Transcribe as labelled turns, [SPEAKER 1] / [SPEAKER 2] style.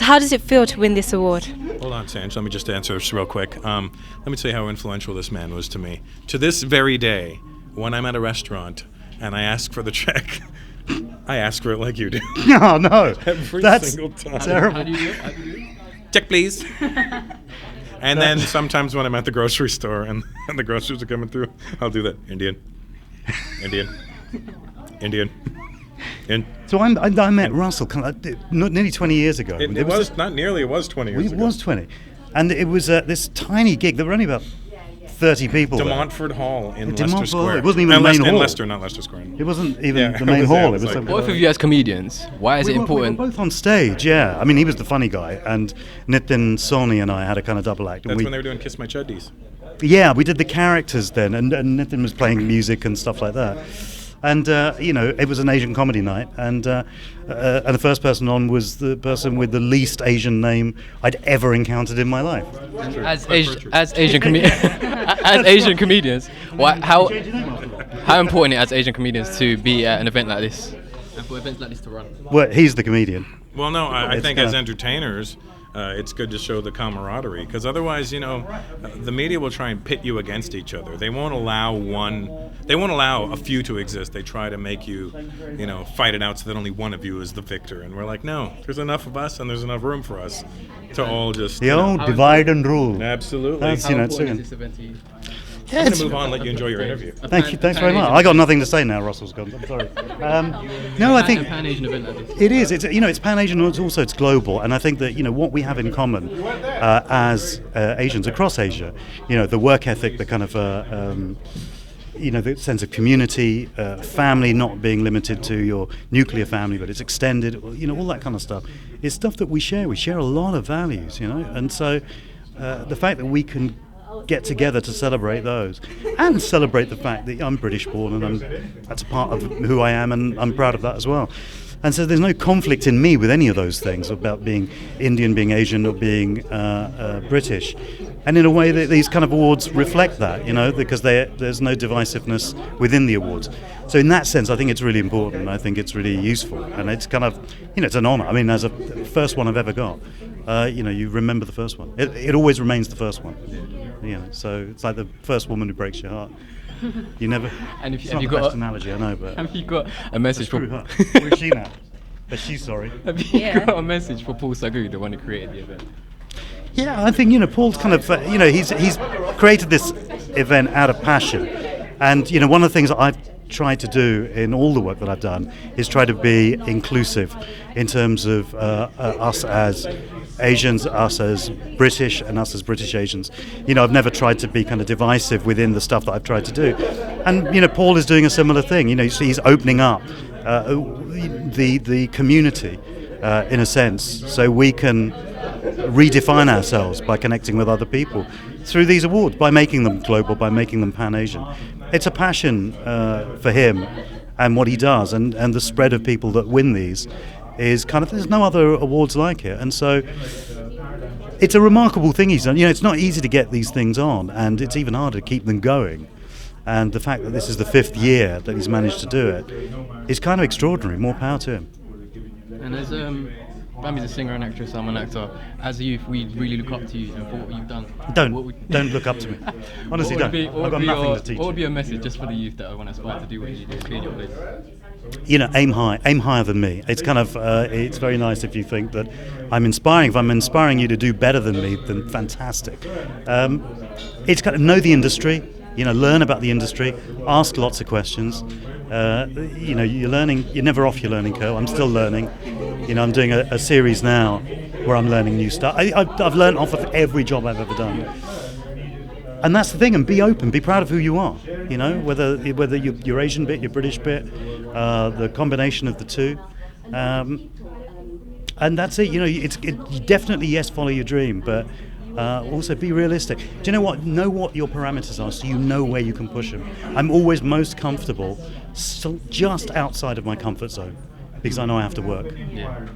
[SPEAKER 1] how does it feel to win this award?
[SPEAKER 2] Hold on, Sanj. Let me just answer this real quick. Let me tell you how influential this man was to me. To this very day, when I'm at a restaurant and I ask for the check, I ask for it like you do.
[SPEAKER 3] No, no.
[SPEAKER 2] Every
[SPEAKER 3] That's
[SPEAKER 2] single time.
[SPEAKER 3] terrible.
[SPEAKER 4] How do you do it? How do you do it?
[SPEAKER 2] Check, please. And then sometimes when I'm at the grocery store and the groceries are coming through, I'll do that. Indian.
[SPEAKER 3] So I met Russell nearly 20 years ago.
[SPEAKER 2] It was not nearly, it was 20 years ago.
[SPEAKER 3] It was 20. And it was this tiny gig. There were only about 30 people
[SPEAKER 2] De
[SPEAKER 3] there.
[SPEAKER 2] Montfort Hall in
[SPEAKER 3] De
[SPEAKER 2] Leicester
[SPEAKER 3] Montfort Hall.
[SPEAKER 2] Square.
[SPEAKER 3] It wasn't even the main hall.
[SPEAKER 2] In Leicester, not Leicester Square.
[SPEAKER 3] It wasn't even
[SPEAKER 2] Yeah,
[SPEAKER 3] the main
[SPEAKER 2] it was there.
[SPEAKER 3] hall.
[SPEAKER 2] It was like-
[SPEAKER 4] Both of you as comedians, why is it
[SPEAKER 3] We
[SPEAKER 4] important?
[SPEAKER 3] were both on stage, yeah. I mean, he was the funny guy, and Nitin Sawhney and I had a kind of double act.
[SPEAKER 2] That's when they were doing Kiss My Chuddies.
[SPEAKER 3] Yeah, we did the characters then, and Nitin was playing music and stuff like that. And, it was an Asian comedy night, and the first person on was the person with the least Asian name I'd ever encountered in my life.
[SPEAKER 4] As Asian comedians, how important it is as Asian comedians to be at an event like this, and for events like this to run?
[SPEAKER 3] Well, he's the comedian.
[SPEAKER 2] Well, no, I
[SPEAKER 3] It's
[SPEAKER 2] think
[SPEAKER 3] kinda-
[SPEAKER 2] as entertainers, it's good to show the camaraderie, because otherwise, the media will try and pit you against each other. They won't allow a few to exist. They try to make you, fight it out so that only one of you is the victor. And we're like, no, there's enough of us and there's enough room for us to all just,
[SPEAKER 3] The old divide and rule.
[SPEAKER 2] Absolutely.
[SPEAKER 3] That's,
[SPEAKER 4] How
[SPEAKER 3] it's
[SPEAKER 4] important is this event to you?
[SPEAKER 2] I'm going to move on and let you enjoy your interview.
[SPEAKER 3] Thank you. Thanks very much. I got nothing to say now. Russell's gone. I'm sorry. No, I think
[SPEAKER 4] A Pan-Asian event like this.
[SPEAKER 3] it is. It's Pan-Asian. It's global, and I think that what we have in common as Asians across Asia, the work ethic, the kind of the sense of community, family not being limited to your nuclear family, but it's extended. All that kind of stuff. It's stuff that we share. We share a lot of values. And so the fact that we can get together to celebrate those and celebrate the fact that I'm British born and that's a part of who I am, and I'm proud of that as well. And so there's no conflict in me with any of those things about being Indian, being Asian, or being British. And in a way that these kind of awards reflect that, because there's no divisiveness within the awards. So in that sense, I think it's really important. I think it's really useful, and it's kind of, it's an honour. I mean, as a first one I've ever got, you remember the first one. It always remains the first one. So it's like the first woman who breaks your heart. You never.
[SPEAKER 4] And
[SPEAKER 3] It's not the best analogy, I know, but
[SPEAKER 4] have you got a message for?
[SPEAKER 3] screw her. Where's she now? But she's sorry.
[SPEAKER 4] Have you got a message for Paul Sagu, the one who created the event?
[SPEAKER 3] Yeah, I think Paul's kind of he's created this event out of passion, and one of the things that I've tried to do in all the work that I've done is try to be inclusive in terms of us as Asians, us as British, and us as British Asians. I've never tried to be kind of divisive within the stuff that I've tried to do, and Paul is doing a similar thing. He's opening up the community in a sense, so we can redefine ourselves by connecting with other people through these awards, by making them global, by making them Pan-Asian. It's a passion for him and what he does, and the spread of people that win these is kind of, there's no other awards like it. And so it's a remarkable thing he's done. It's not easy to get these things on, and it's even harder to keep them going. And the fact that this is the 5th year that he's managed to do it is kind of extraordinary. More power to him.
[SPEAKER 4] And as Bambi's a singer and actress, I'm an actor. As a youth, we really look up to you and for what you've done.
[SPEAKER 3] Don't look up to me. Honestly, don't. I've got nothing to teach
[SPEAKER 4] What would
[SPEAKER 3] you.
[SPEAKER 4] be a message just for the youth that want to aspire to do what you do, be in your place?
[SPEAKER 3] Aim higher than me. It's kind of, it's very nice if you think that I'm inspiring. If I'm inspiring you to do better than me, then fantastic. It's kind of know the industry, learn about the industry, ask lots of questions. You're learning, you're never off your learning curve. I'm still learning. I'm doing a series now where I'm learning new stuff. I've learned off of every job I've ever done. And that's the thing, and be open, be proud of who you are, whether you're Asian bit, you're British bit, the combination of the two. And that's it, you definitely, yes, follow your dream, but also be realistic. Do you know what? Know what your parameters are so you know where you can push them. I'm always most comfortable just outside of my comfort zone because I know I have to work.
[SPEAKER 4] Yeah.